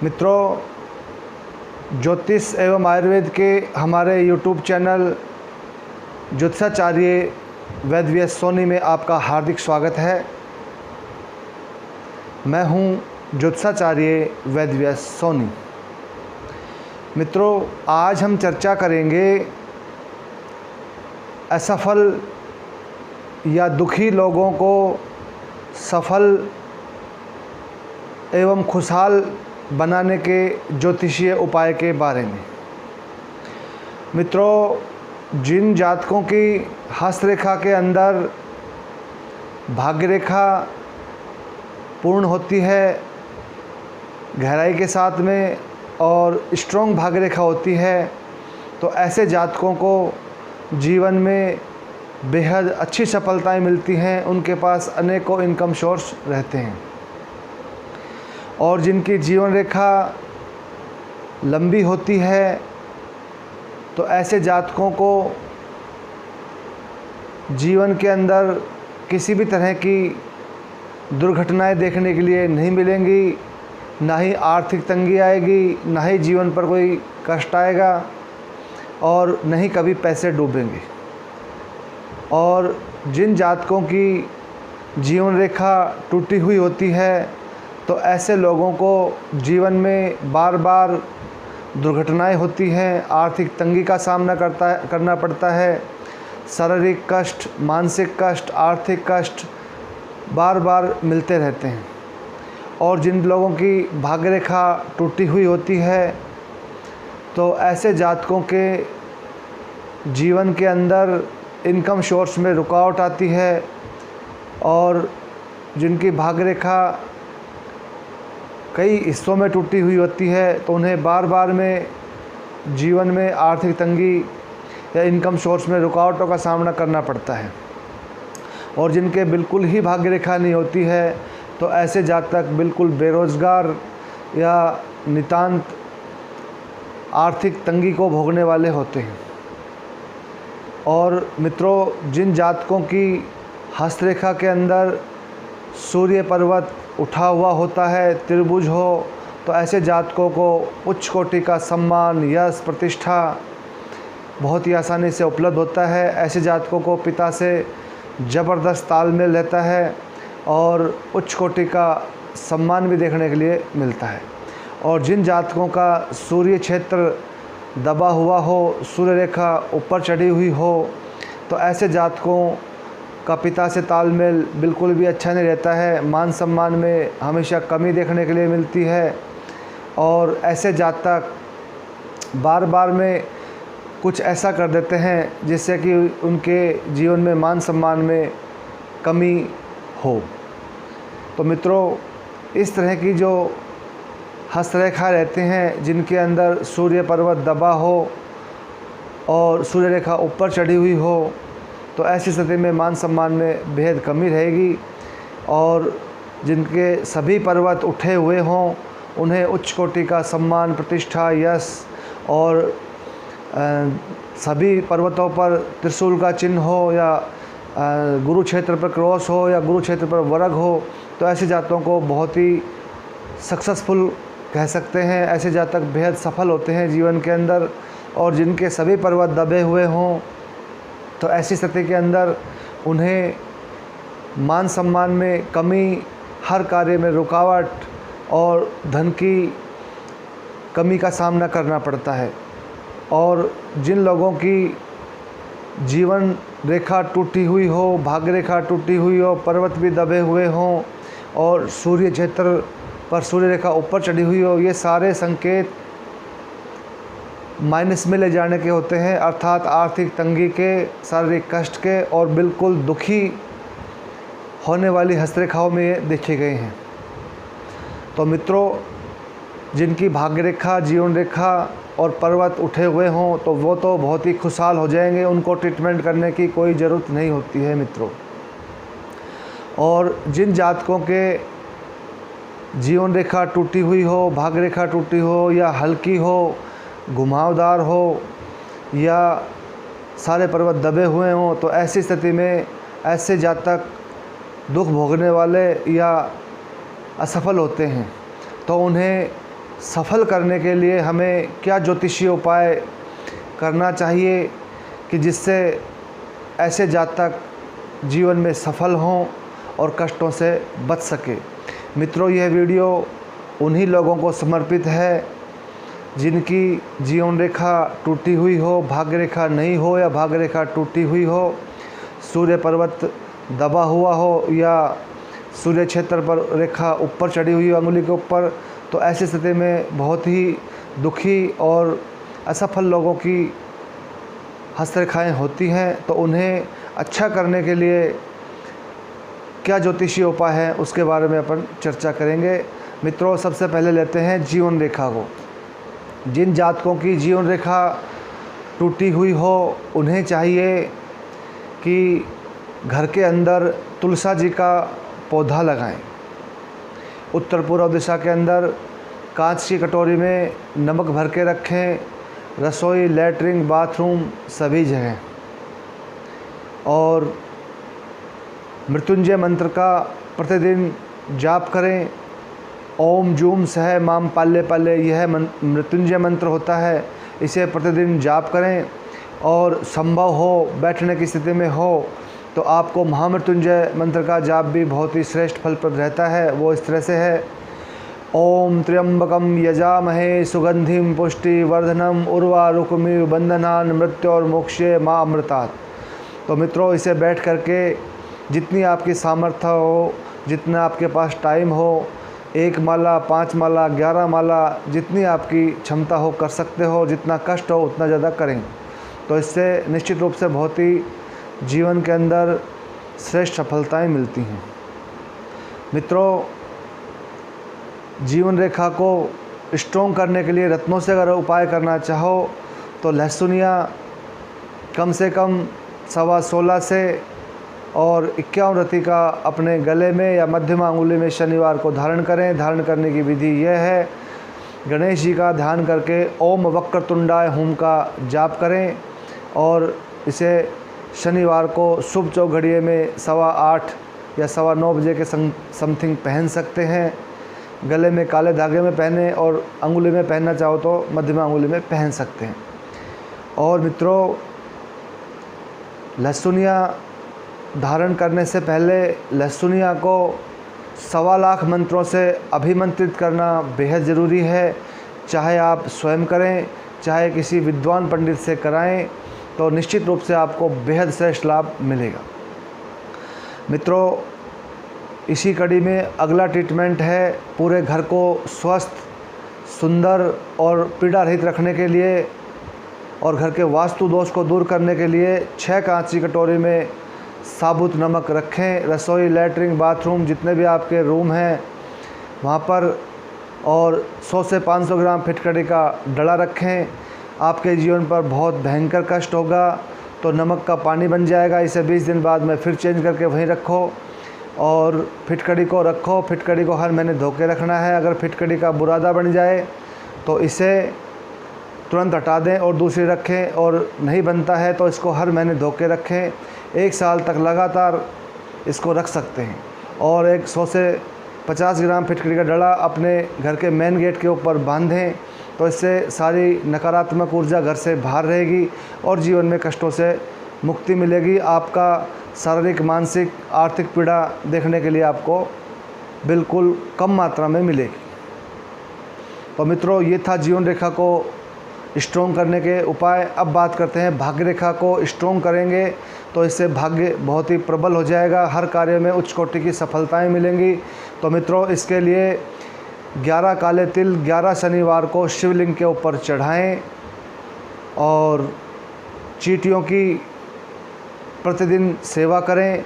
मित्रों, ज्योतिष एवं आयुर्वेद के हमारे यूट्यूब चैनल ज्योतिषाचार्य वैद्य सोनी में आपका हार्दिक स्वागत है। मैं हूं ज्योतिषाचार्य वैद्य सोनी। मित्रों, आज हम चर्चा करेंगे असफल या दुखी लोगों को सफल एवं खुशहाल बनाने के ज्योतिषीय उपाय के बारे में। मित्रों, जिन जातकों की हस्तरेखा के अंदर भाग्य रेखा पूर्ण होती है गहराई के साथ में और स्ट्रॉन्ग भाग्य रेखा होती है, तो ऐसे जातकों को जीवन में बेहद अच्छी सफलताएं मिलती हैं। उनके पास अनेकों इनकम सोर्स रहते हैं। और जिनकी जीवन रेखा लंबी होती है, तो ऐसे जातकों को जीवन के अंदर किसी भी तरह की दुर्घटनाएं देखने के लिए नहीं मिलेंगी। ना ही आर्थिक तंगी आएगी, ना ही जीवन पर कोई कष्ट आएगा और न ही कभी पैसे डूबेंगे। और जिन जातकों की जीवन रेखा टूटी हुई होती है, तो ऐसे लोगों को जीवन में बार बार दुर्घटनाएं होती हैं, आर्थिक तंगी का सामना करना पड़ता है। शारीरिक कष्ट, मानसिक कष्ट, आर्थिक कष्ट बार बार मिलते रहते हैं। और जिन लोगों की भाग्य रेखा टूटी हुई होती है, तो ऐसे जातकों के जीवन के अंदर इनकम सोर्स में रुकावट आती है। और जिनकी भाग्य रेखा कई हिस्सों में टूटी हुई होती है, तो उन्हें बार बार में जीवन में आर्थिक तंगी या इनकम सोर्स में रुकावटों का सामना करना पड़ता है। और जिनके बिल्कुल ही भाग्य रेखा नहीं होती है, तो ऐसे जातक बिल्कुल बेरोज़गार या नितांत आर्थिक तंगी को भोगने वाले होते हैं। और मित्रों, जिन जातकों की हस्तरेखा के अंदर सूर्य पर्वत उठा हुआ होता है, त्रिभुज हो, तो ऐसे जातकों को उच्च कोटि का सम्मान, यश, प्रतिष्ठा बहुत ही आसानी से उपलब्ध होता है। ऐसे जातकों को पिता से ज़बरदस्त तालमेल रहता है और उच्च कोटि का सम्मान भी देखने के लिए मिलता है। और जिन जातकों का सूर्य क्षेत्र दबा हुआ हो, सूर्य रेखा ऊपर चढ़ी हुई हो, तो ऐसे जातकों का पिता से तालमेल बिल्कुल भी अच्छा नहीं रहता है। मान सम्मान में हमेशा कमी देखने के लिए मिलती है। और ऐसे जातक बार बार में कुछ ऐसा कर देते हैं जिससे कि उनके जीवन में मान सम्मान में कमी हो। तो मित्रों, इस तरह की जो हस्तरेखा रहते हैं, जिनके अंदर सूर्य पर्वत दबा हो और सूर्य रेखा ऊपर चढ़ी हुई हो, तो ऐसी स्थिति में मान सम्मान में बेहद कमी रहेगी। और जिनके सभी पर्वत उठे हुए हों, उन्हें उच्च कोटि का सम्मान, प्रतिष्ठा, यश और सभी पर्वतों पर त्रिशूल का चिन्ह हो या गुरु क्षेत्र पर क्रॉस हो या गुरु क्षेत्र पर वर्ग हो, तो ऐसे जातकों को बहुत ही सक्सेसफुल कह सकते हैं। ऐसे जातक बेहद सफल होते हैं जीवन के अंदर। और जिनके सभी पर्वत दबे हुए हों, तो ऐसी स्थिति के अंदर उन्हें मान सम्मान में कमी, हर कार्य में रुकावट और धन की कमी का सामना करना पड़ता है। और जिन लोगों की जीवन रेखा टूटी हुई हो, भाग्य रेखा टूटी हुई हो, पर्वत भी दबे हुए हों और सूर्य क्षेत्र पर सूर्य रेखा ऊपर चढ़ी हुई हो, ये सारे संकेत माइनस में ले जाने के होते हैं, अर्थात आर्थिक तंगी के, शारीरिक कष्ट के और बिल्कुल दुखी होने वाली हस्तरेखाओं में ये देखे गए हैं। तो मित्रों, जिनकी भाग्य रेखा, जीवन रेखा और पर्वत उठे हुए हों, तो वो तो बहुत ही खुशहाल हो जाएंगे। उनको ट्रीटमेंट करने की कोई ज़रूरत नहीं होती है मित्रों। और जिन जातकों के जीवन रेखा टूटी हुई हो, भाग्य रेखा टूटी हो या हल्की हो, घुमावदार हो या सारे पर्वत दबे हुए हों, तो ऐसी स्थिति में ऐसे जातक दुख भोगने वाले या असफल होते हैं। तो उन्हें सफल करने के लिए हमें क्या ज्योतिषीय उपाय करना चाहिए कि जिससे ऐसे जातक जीवन में सफल हों और कष्टों से बच सके। मित्रों, यह वीडियो उन्हीं लोगों को समर्पित है जिनकी जीवन रेखा टूटी हुई हो, भाग्य रेखा नहीं हो या भाग्य रेखा टूटी हुई हो, सूर्य पर्वत दबा हुआ हो या सूर्य क्षेत्र पर रेखा ऊपर चढ़ी हुई हो अंगुली के ऊपर। तो ऐसी स्थिति में बहुत ही दुखी और असफल लोगों की हस्तरेखाएँ होती हैं। तो उन्हें अच्छा करने के लिए क्या ज्योतिषीय उपाय है उसके बारे में अपन चर्चा करेंगे। मित्रों, सबसे पहले लेते हैं जीवन रेखा को। जिन जातकों की जीवन रेखा टूटी हुई हो उन्हें चाहिए कि घर के अंदर तुलसा जी का पौधा लगाएं। उत्तर पूर्व दिशा के अंदर कांच की कटोरी में नमक भर के रखें, रसोई, लैट्रिन, बाथरूम सभी जगह। और मृत्युंजय मंत्र का प्रतिदिन जाप करें। ओम जूम सह माम पाल्य पाल्य, यह मृत्युंजय मंत्र होता है, इसे प्रतिदिन जाप करें। और संभव हो, बैठने की स्थिति में हो तो आपको महामृत्युंजय मंत्र का जाप भी बहुत ही श्रेष्ठ फलप्रद रहता है। वो इस तरह से है: ओम त्र्यंबकम यजामहे सुगंधिम पुष्टि वर्धनम उर्वारुकमिव बंधनान मृत्योर्मोक्षे मां अमृतात्। तो मित्रों, इसे बैठ करके जितनी आपकी सामर्थ्य हो, जितना आपके पास टाइम हो, 1 माला, 5 माला, 11 माला, जितनी आपकी क्षमता हो कर सकते हो। जितना कष्ट हो उतना ज़्यादा करें। तो इससे निश्चित रूप से बहुत ही जीवन के अंदर श्रेष्ठ सफलताएं मिलती हैं। मित्रों, जीवन रेखा को स्ट्रॉन्ग करने के लिए रत्नों से अगर उपाय करना चाहो तो लहसुनिया कम से कम 16.25 से और 51 रत्ती का अपने गले में या मध्यमा अंगुली में शनिवार को धारण करें। धारण करने की विधि यह है: गणेश जी का ध्यान करके ओम वक्रतुंडाय हुम का जाप करें और इसे शनिवार को शुभ चौक घड़िये में 8:15 या 9:15 बजे के समथिंग पहन सकते हैं। गले में काले धागे में पहने और अंगुली में पहनना चाहो तो मध्यमा अंगुली में पहन सकते हैं। और मित्रों, लहसुनिया धारण करने से पहले लहसुनिया को 1.25 लाख मंत्रों से अभिमंत्रित करना बेहद ज़रूरी है। चाहे आप स्वयं करें, चाहे किसी विद्वान पंडित से कराएं, तो निश्चित रूप से आपको बेहद श्रेष्ठ लाभ मिलेगा। मित्रों, इसी कड़ी में अगला ट्रीटमेंट है पूरे घर को स्वस्थ, सुंदर और पीड़ा रहित रखने के लिए और घर के वास्तु दोष को दूर करने के लिए 6 कांच की कटोरी में साबुत नमक रखें। रसोई, लैट्रिन, बाथरूम जितने भी आपके रूम हैं वहाँ पर, और 100 से 500 ग्राम फिटकरी का डला रखें। आपके जीवन पर बहुत भयंकर कष्ट होगा तो नमक का पानी बन जाएगा। इसे 20 दिन बाद में फिर चेंज करके वहीं रखो और फिटकरी को रखो। फिटकरी को हर महीने धो के रखना है। अगर फिटकरी का बुरादा बन जाए तो इसे तुरंत हटा दें और दूसरी रखें, और नहीं बनता है तो इसको हर महीने धो के रखें। 1 साल तक लगातार इसको रख सकते हैं। और एक 100 से 50 ग्राम फिटकरी का डला अपने घर के मेन गेट के ऊपर बांधें, तो इससे सारी नकारात्मक ऊर्जा घर से बाहर रहेगी और जीवन में कष्टों से मुक्ति मिलेगी। आपका शारीरिक, मानसिक, आर्थिक पीड़ा देखने के लिए आपको बिल्कुल कम मात्रा में मिलेगी। तो मित्रों, ये था जीवन रेखा को स्ट्रॉन्ग करने के उपाय। अब बात करते हैं भाग्य रेखा को स्ट्रॉन्ग करेंगे तो इससे भाग्य बहुत ही प्रबल हो जाएगा। हर कार्य में उच्च कोटि की सफलताएं मिलेंगी। तो मित्रों, इसके लिए 11 काले तिल 11 शनिवार को शिवलिंग के ऊपर चढ़ाएं और चींटियों की प्रतिदिन सेवा करें,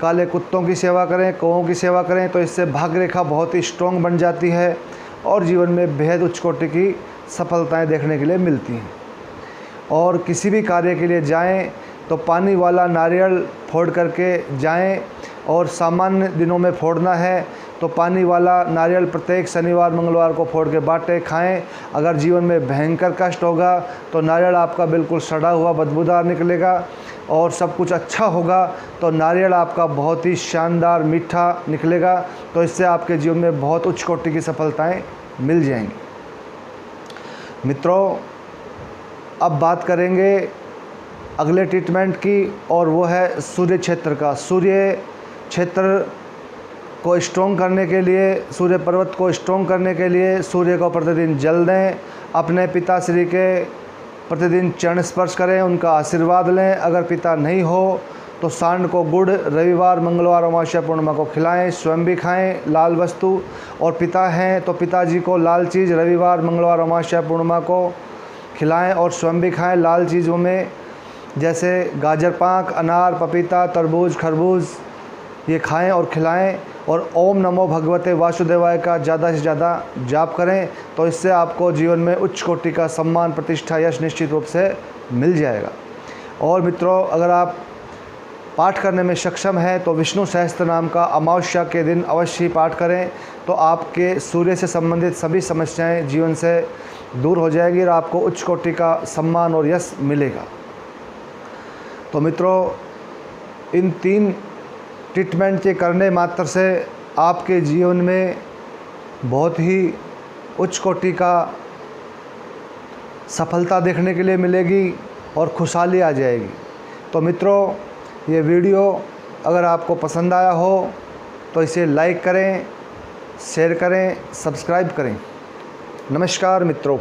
काले कुत्तों की सेवा करें, कौओं की सेवा करें। तो इससे भाग्य रेखा बहुत ही स्ट्रॉन्ग बन जाती है और जीवन में बेहद उच्च कोटि की सफलताएं देखने के लिए मिलती हैं। और किसी भी कार्य के लिए जाएं तो पानी वाला नारियल फोड़ करके जाएं, और सामान्य दिनों में फोड़ना है तो पानी वाला नारियल प्रत्येक शनिवार, मंगलवार को फोड़ के बाटें, खाएं। अगर जीवन में भयंकर कष्ट होगा तो नारियल आपका बिल्कुल सड़ा हुआ बदबूदार निकलेगा, और सब कुछ अच्छा होगा तो नारियल आपका बहुत ही शानदार मीठा निकलेगा। तो इससे आपके जीवन में बहुत उच्च कोटि की सफलताएं मिल जाएंगी। मित्रों, अब बात करेंगे अगले ट्रीटमेंट की, और वो है सूर्य क्षेत्र का। सूर्य क्षेत्र को स्ट्रॉन्ग करने के लिए, सूर्य पर्वत को स्ट्रॉन्ग करने के लिए सूर्य को प्रतिदिन जल दें। अपने पिताश्री के प्रतिदिन चरण स्पर्श करें, उनका आशीर्वाद लें। अगर पिता नहीं हो तो सांड को गुड़ रविवार, मंगलवार, अमावस्या, पूर्णिमा को खिलाएं, स्वयं भी खाएं लाल वस्तु। और पिता हैं तो पिताजी को लाल चीज़ रविवार, मंगलवार, अमावस्या, पूर्णिमा को खिलाएं और स्वयं भी खाएं लाल चीज़ों में, जैसे गाजर पाक, अनार, पपीता, तरबूज, खरबूज, ये खाएं और खिलाएं। और ओम नमो भगवते वासुदेवाय का ज़्यादा से ज़्यादा जाप करें, तो इससे आपको जीवन में उच्च कोटि का सम्मान, प्रतिष्ठा, यश निश्चित रूप से मिल जाएगा। और मित्रों, अगर आप पाठ करने में सक्षम हैं तो विष्णु सहस्त्र नाम का अमावस्या के दिन अवश्य ही पाठ करें, तो आपके सूर्य से संबंधित सभी समस्याएं जीवन से दूर हो जाएगी और आपको उच्च कोटि का सम्मान और यश मिलेगा। तो मित्रों, इन 3 ट्रीटमेंट के करने मात्र से आपके जीवन में बहुत ही उच्च कोटि का सफलता देखने के लिए मिलेगी और खुशहाली आ जाएगी। तो मित्रों, ये वीडियो अगर आपको पसंद आया हो तो इसे लाइक करें, शेयर करें, सब्सक्राइब करें। नमस्कार मित्रों।